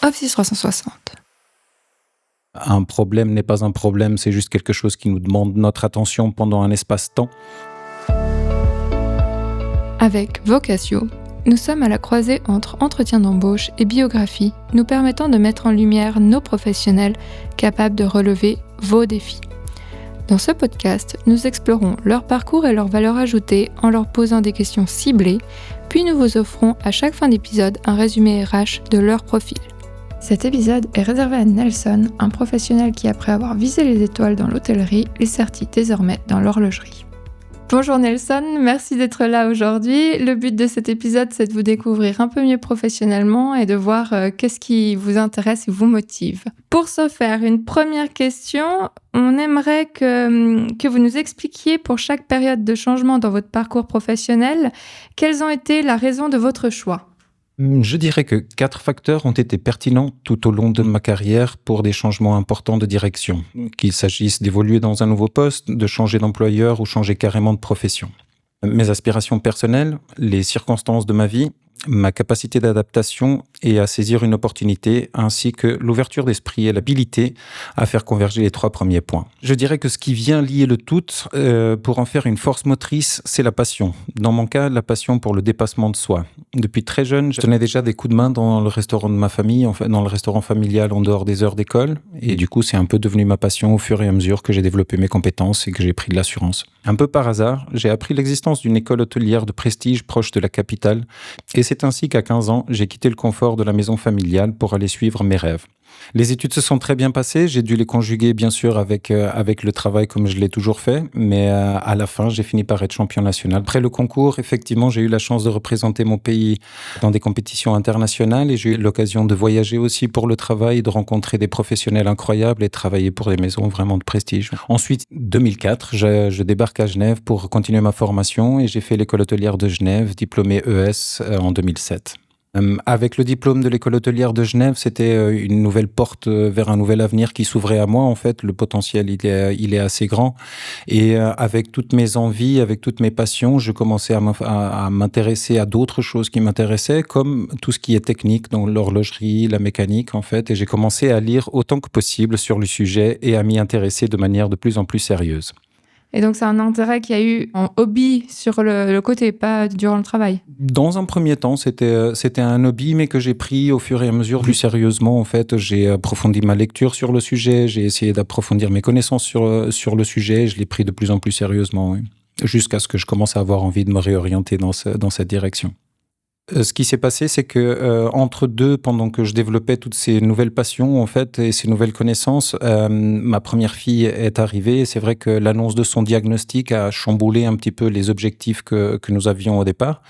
Office 360. Un problème n'est pas un problème, c'est juste quelque chose qui nous demande notre attention pendant un espace-temps. Avec Vocatio, nous sommes à la croisée entre entretien d'embauche et biographie, nous permettant de mettre en lumière nos professionnels capables de relever vos défis. Dans ce podcast, nous explorons leur parcours et leur valeur ajoutée en leur posant des questions ciblées, puis nous vous offrons à chaque fin d'épisode un résumé RH de leur profil. Cet épisode est réservé à Nelson, un professionnel qui, après avoir visé les étoiles dans l'hôtellerie, les sertit désormais dans l'horlogerie. Bonjour Nelson, merci d'être là aujourd'hui. Le but de cet épisode, c'est de vous découvrir un peu mieux professionnellement et de voir qu'est-ce qui vous intéresse et vous motive. Pour ce faire, une première question, on aimerait que vous nous expliquiez pour chaque période de changement dans votre parcours professionnel, quelles ont été la raison de votre choix. Je dirais que 4 facteurs ont été pertinents tout au long de ma carrière pour des changements importants de direction. Qu'il s'agisse d'évoluer dans un nouveau poste, de changer d'employeur ou changer carrément de profession. Mes aspirations personnelles, les circonstances de ma vie, ma capacité d'adaptation et à saisir une opportunité, ainsi que l'ouverture d'esprit et l'habilité à faire converger les 3 premiers points. Je dirais que ce qui vient lier le tout, pour en faire une force motrice, c'est la passion. Dans mon cas, la passion pour le dépassement de soi. Depuis très jeune, je tenais déjà des coups de main dans le restaurant de ma famille, en fait, dans le restaurant familial en dehors des heures d'école. Et du coup, c'est un peu devenu ma passion au fur et à mesure que j'ai développé mes compétences et que j'ai pris de l'assurance. Un peu par hasard, j'ai appris l'existence d'une école hôtelière de prestige proche de la capitale. Et c'est ainsi qu'à 15 ans, j'ai quitté le confort de la maison familiale pour aller suivre mes rêves. Les études se sont très bien passées, j'ai dû les conjuguer bien sûr avec le travail comme je l'ai toujours fait, mais à la fin, j'ai fini par être champion national. Après le concours, effectivement, j'ai eu la chance de représenter mon pays dans des compétitions internationales et j'ai eu l'occasion de voyager aussi pour le travail, de rencontrer des professionnels incroyables et de travailler pour des maisons vraiment de prestige. Ensuite, 2004, je débarque à Genève pour continuer ma formation et j'ai fait l'école hôtelière de Genève, diplômé ES en 2007. Avec le diplôme de l'école hôtelière de Genève, c'était une nouvelle porte vers un nouvel avenir qui s'ouvrait à moi. En fait, le potentiel, il est assez grand. Et avec toutes mes envies, avec toutes mes passions, je commençais à m'intéresser à d'autres choses qui m'intéressaient, comme tout ce qui est technique, donc l'horlogerie, la mécanique, en fait. Et j'ai commencé à lire autant que possible sur le sujet et à m'y intéresser de manière de plus en plus sérieuse. Et donc, c'est un intérêt qu'il y a eu en hobby sur le côté, pas durant le travail. Dans un premier temps, c'était un hobby, mais que j'ai pris au fur et à mesure plus sérieusement. En fait, j'ai approfondi ma lecture sur le sujet, j'ai essayé d'approfondir mes connaissances sur le sujet, je l'ai pris de plus en plus sérieusement, oui, jusqu'à ce que je commence à avoir envie de me réorienter dans cette direction. Ce qui s'est passé, c'est que entre deux, pendant que je développais toutes ces nouvelles passions en fait et ces nouvelles connaissances, ma première fille est arrivée. Et c'est vrai que l'annonce de son diagnostic a chamboulé un petit peu les objectifs que nous avions au départ,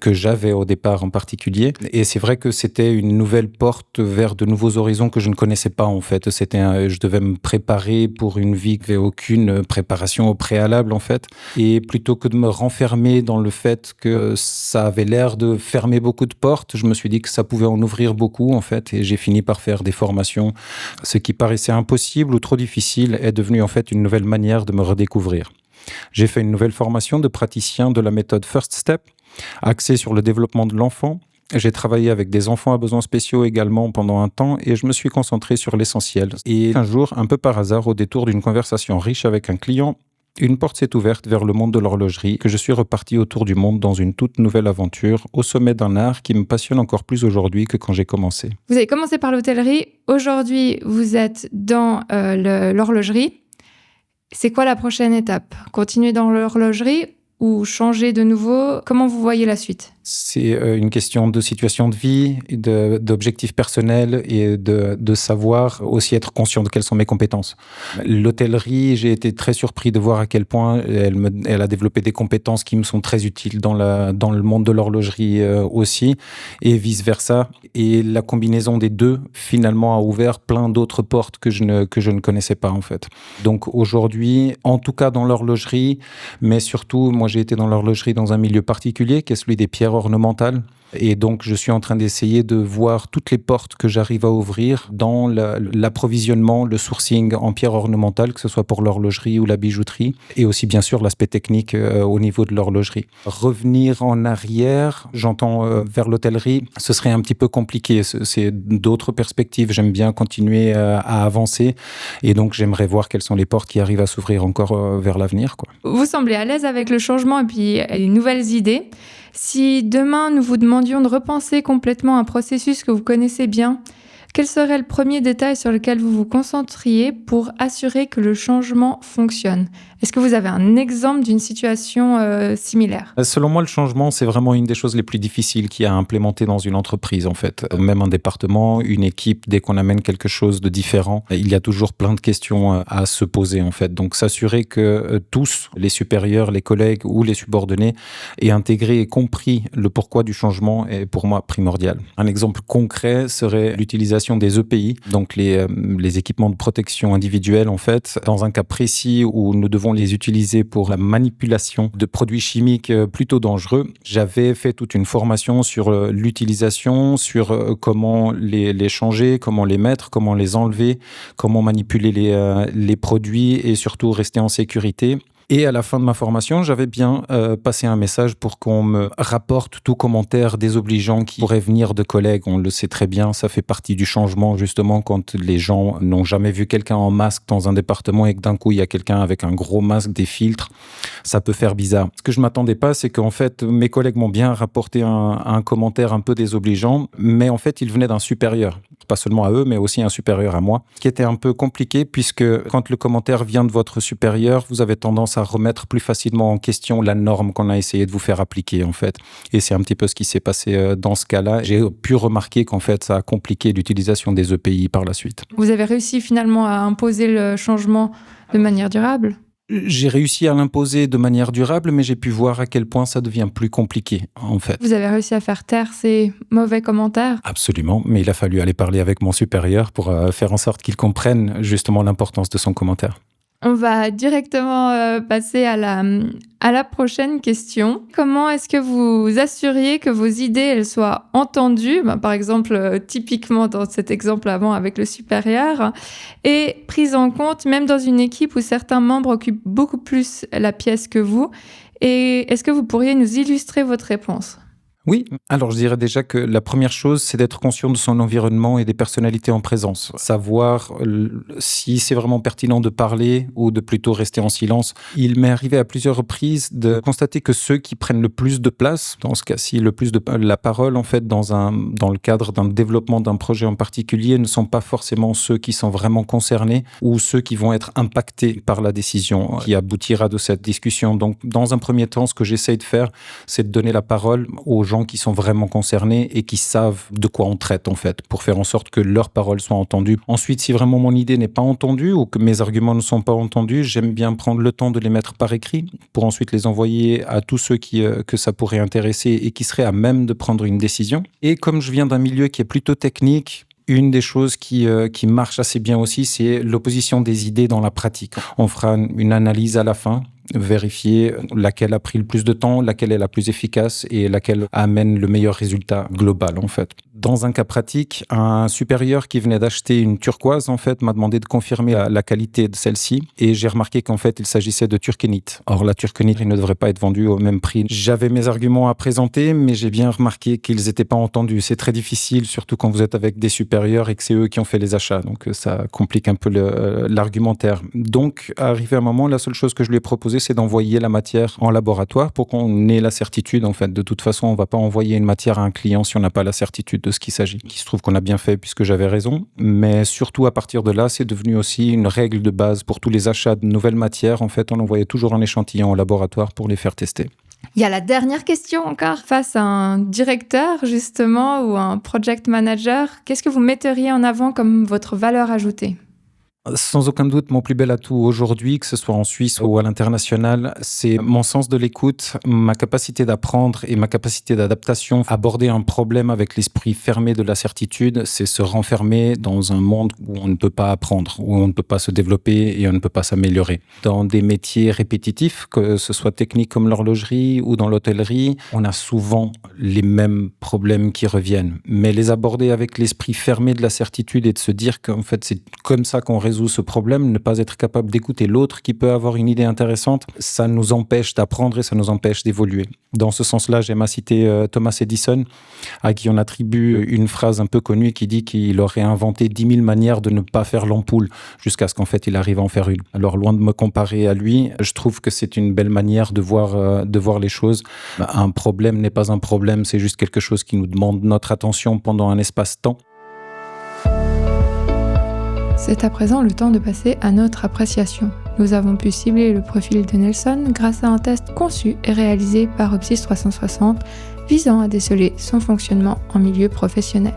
que j'avais au départ en particulier. Et c'est vrai que c'était une nouvelle porte vers de nouveaux horizons que je ne connaissais pas en fait. Je devais me préparer pour une vie qui n'avait aucune préparation au préalable en fait. Et plutôt que de me renfermer dans le fait que ça avait l'air de fermer beaucoup de portes, je me suis dit que ça pouvait en ouvrir beaucoup en fait et j'ai fini par faire des formations. Ce qui paraissait impossible ou trop difficile est devenu en fait une nouvelle manière de me redécouvrir. J'ai fait une nouvelle formation de praticien de la méthode First Step, axée sur le développement de l'enfant. J'ai travaillé avec des enfants à besoins spéciaux également pendant un temps et je me suis concentré sur l'essentiel. Et un jour, un peu par hasard, au détour d'une conversation riche avec un client, une porte s'est ouverte vers le monde de l'horlogerie, que je suis reparti autour du monde dans une toute nouvelle aventure, au sommet d'un art qui me passionne encore plus aujourd'hui que quand j'ai commencé. Vous avez commencé par l'hôtellerie, aujourd'hui vous êtes dans l'horlogerie. C'est quoi la prochaine étape ? Continuer dans l'horlogerie ou changer de nouveau ? Comment vous voyez la suite ? C'est une question de situation de vie, d'objectifs personnels et de savoir aussi être conscient de quelles sont mes compétences. L'hôtellerie, j'ai été très surpris de voir à quel point elle a développé des compétences qui me sont très utiles dans le monde de l'horlogerie aussi, et vice-versa. Et la combinaison des deux, finalement, a ouvert plein d'autres portes que je ne connaissais pas, en fait. Donc aujourd'hui, en tout cas dans l'horlogerie, mais surtout, moi j'ai été dans l'horlogerie dans un milieu particulier, qui est celui des pierres ornementales. Et donc, je suis en train d'essayer de voir toutes les portes que j'arrive à ouvrir dans l'approvisionnement, le sourcing en pierre ornementale, que ce soit pour l'horlogerie ou la bijouterie, et aussi bien sûr l'aspect technique au niveau de l'horlogerie. Revenir en arrière, j'entends vers l'hôtellerie, ce serait un petit peu compliqué. C'est d'autres perspectives. J'aime bien continuer à avancer, et donc j'aimerais voir quelles sont les portes qui arrivent à s'ouvrir encore vers l'avenir, quoi. Vous semblez à l'aise avec le changement et puis les nouvelles idées. Si demain nous vous demandions de repenser complètement un processus que vous connaissez bien, quel serait le premier détail sur lequel vous vous concentriez pour assurer que le changement fonctionne ? Est-ce que vous avez un exemple d'une situation similaire ? Selon moi, le changement, c'est vraiment une des choses les plus difficiles qu'il y a à implémenter dans une entreprise, en fait. Même un département, une équipe, dès qu'on amène quelque chose de différent, il y a toujours plein de questions à se poser, en fait. Donc, s'assurer que tous, les supérieurs, les collègues ou les subordonnés, aient intégré et compris le pourquoi du changement est pour moi primordial. Un exemple concret serait l'utilisation des EPI, donc les équipements de protection individuelle, en fait, dans un cas précis où nous devons les utiliser pour la manipulation de produits chimiques plutôt dangereux. J'avais fait toute une formation sur l'utilisation, sur comment les changer, comment les mettre, comment les enlever, comment manipuler les produits et surtout rester en sécurité. Et à la fin de ma formation, j'avais bien passé un message pour qu'on me rapporte tout commentaire désobligeant qui pourrait venir de collègues. On le sait très bien, ça fait partie du changement justement quand les gens n'ont jamais vu quelqu'un en masque dans un département et que d'un coup il y a quelqu'un avec un gros masque, des filtres, ça peut faire bizarre. Ce que je m'attendais pas, c'est qu'en fait mes collègues m'ont bien rapporté un commentaire un peu désobligeant, mais en fait il venait d'un supérieur. Pas seulement à eux, mais aussi un supérieur à moi, ce qui était un peu compliqué puisque quand le commentaire vient de votre supérieur, vous avez tendance à remettre plus facilement en question la norme qu'on a essayé de vous faire appliquer, en fait. Et c'est un petit peu ce qui s'est passé dans ce cas-là. J'ai pu remarquer qu'en fait, ça a compliqué l'utilisation des EPI par la suite. Vous avez réussi finalement à imposer le changement de manière durable ? J'ai réussi à l'imposer de manière durable, mais j'ai pu voir à quel point ça devient plus compliqué, en fait. Vous avez réussi à faire taire ces mauvais commentaires ? Absolument, mais il a fallu aller parler avec mon supérieur pour faire en sorte qu'il comprenne justement l'importance de son commentaire. On va directement passer à la prochaine question. Comment est-ce que vous assuriez que vos idées elles soient entendues, par exemple typiquement dans cet exemple avant avec le supérieur, et prises en compte même dans une équipe où certains membres occupent beaucoup plus la pièce que vous? Et est-ce que vous pourriez nous illustrer votre réponse ? Oui, alors je dirais déjà que la première chose, c'est d'être conscient de son environnement et des personnalités en présence. Savoir si c'est vraiment pertinent de parler ou de plutôt rester en silence. Il m'est arrivé à plusieurs reprises de constater que ceux qui prennent le plus de place, dans ce cas-ci, le plus de la parole, en fait, dans le cadre d'un développement d'un projet en particulier, ne sont pas forcément ceux qui sont vraiment concernés ou ceux qui vont être impactés par la décision qui aboutira de cette discussion. Donc, dans un premier temps, ce que j'essaye de faire, c'est de donner la parole aux gens qui sont vraiment concernés et qui savent de quoi on traite, en fait, pour faire en sorte que leurs paroles soient entendues. Ensuite, si vraiment mon idée n'est pas entendue ou que mes arguments ne sont pas entendus, j'aime bien prendre le temps de les mettre par écrit pour ensuite les envoyer à tous ceux que ça pourrait intéresser et qui seraient à même de prendre une décision. Et comme je viens d'un milieu qui est plutôt technique, une des choses qui marche assez bien aussi, c'est l'opposition des idées dans la pratique. On fera une analyse à la fin, vérifier laquelle a pris le plus de temps, laquelle est la plus efficace et laquelle amène le meilleur résultat global, en fait. Dans un cas pratique, un supérieur qui venait d'acheter une turquoise, en fait, m'a demandé de confirmer la qualité de celle-ci et j'ai remarqué qu'en fait, il s'agissait de turquenite. Or, la turquenite ne devrait pas être vendue au même prix. J'avais mes arguments à présenter, mais j'ai bien remarqué qu'ils n'étaient pas entendus. C'est très difficile, surtout quand vous êtes avec des supérieurs et que c'est eux qui ont fait les achats. Donc, ça complique un peu l'argumentaire. Donc, arrivé à un moment, la seule chose que je lui ai proposé, c'est d'envoyer la matière en laboratoire pour qu'on ait la certitude. En fait, de toute façon, on ne va pas envoyer une matière à un client si on n'a pas la certitude de ce qu'il s'agit. Il se trouve qu'on a bien fait puisque j'avais raison, mais surtout à partir de là, c'est devenu aussi une règle de base pour tous les achats de nouvelles matières. En fait, on envoyait toujours un échantillon au laboratoire pour les faire tester. Il y a la dernière question encore. Face à un directeur, justement, ou un project manager, qu'est-ce que vous metteriez en avant comme votre valeur ajoutée ? Sans aucun doute, mon plus bel atout aujourd'hui, que ce soit en Suisse ou à l'international, c'est mon sens de l'écoute, ma capacité d'apprendre et ma capacité d'adaptation. Aborder un problème avec l'esprit fermé de la certitude, c'est se renfermer dans un monde où on ne peut pas apprendre, où on ne peut pas se développer et on ne peut pas s'améliorer. Dans des métiers répétitifs, que ce soit technique comme l'horlogerie ou dans l'hôtellerie, on a souvent les mêmes problèmes qui reviennent. Mais les aborder avec l'esprit fermé de la certitude et de se dire qu'en fait c'est comme ça qu'on résout ce problème, ne pas être capable d'écouter l'autre qui peut avoir une idée intéressante, ça nous empêche d'apprendre et ça nous empêche d'évoluer. Dans ce sens-là, j'aime à citer Thomas Edison, à qui on attribue une phrase un peu connue qui dit qu'il aurait inventé 10 000 manières de ne pas faire l'ampoule, jusqu'à ce qu'en fait il arrive à en faire une. Alors loin de me comparer à lui, je trouve que c'est une belle manière de voir les choses. Un problème n'est pas un problème, c'est juste quelque chose qui nous demande notre attention pendant un espace-temps. C'est à présent le temps de passer à notre appréciation. Nous avons pu cibler le profil de Nelson grâce à un test conçu et réalisé par Opsys 360 visant à déceler son fonctionnement en milieu professionnel.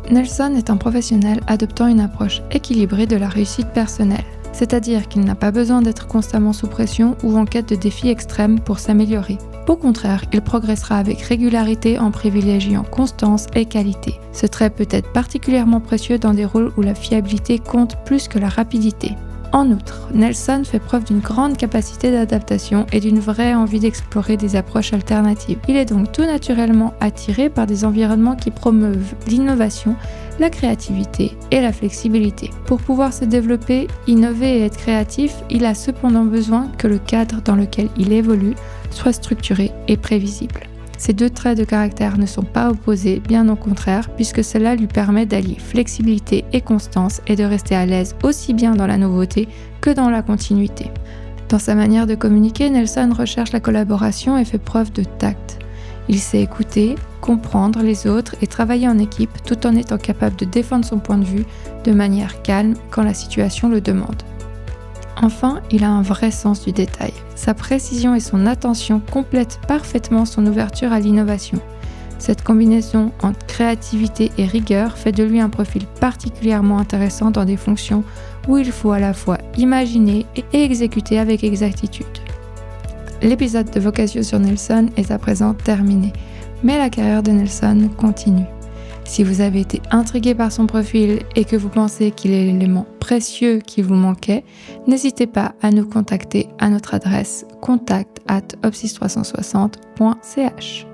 Nelson est un professionnel adoptant une approche équilibrée de la réussite personnelle, c'est-à-dire qu'il n'a pas besoin d'être constamment sous pression ou en quête de défis extrêmes pour s'améliorer. Au contraire, il progressera avec régularité en privilégiant constance et qualité. Ce trait peut être particulièrement précieux dans des rôles où la fiabilité compte plus que la rapidité. En outre, Nelson fait preuve d'une grande capacité d'adaptation et d'une vraie envie d'explorer des approches alternatives. Il est donc tout naturellement attiré par des environnements qui promeuvent l'innovation, la créativité et la flexibilité. Pour pouvoir se développer, innover et être créatif, il a cependant besoin que le cadre dans lequel il évolue soit structuré et prévisible. Ces deux traits de caractère ne sont pas opposés, bien au contraire, puisque cela lui permet d'allier flexibilité et constance et de rester à l'aise aussi bien dans la nouveauté que dans la continuité. Dans sa manière de communiquer, Nelson recherche la collaboration et fait preuve de tact. Il sait écouter, comprendre les autres et travailler en équipe tout en étant capable de défendre son point de vue de manière calme quand la situation le demande. Enfin, il a un vrai sens du détail. Sa précision et son attention complètent parfaitement son ouverture à l'innovation. Cette combinaison entre créativité et rigueur fait de lui un profil particulièrement intéressant dans des fonctions où il faut à la fois imaginer et exécuter avec exactitude. L'épisode de Vocasio sur Nelson est à présent terminé, mais la carrière de Nelson continue. Si vous avez été intrigué par son profil et que vous pensez qu'il est l'élément précieux qui vous manquait, n'hésitez pas à nous contacter à notre adresse contact@opsys360.ch.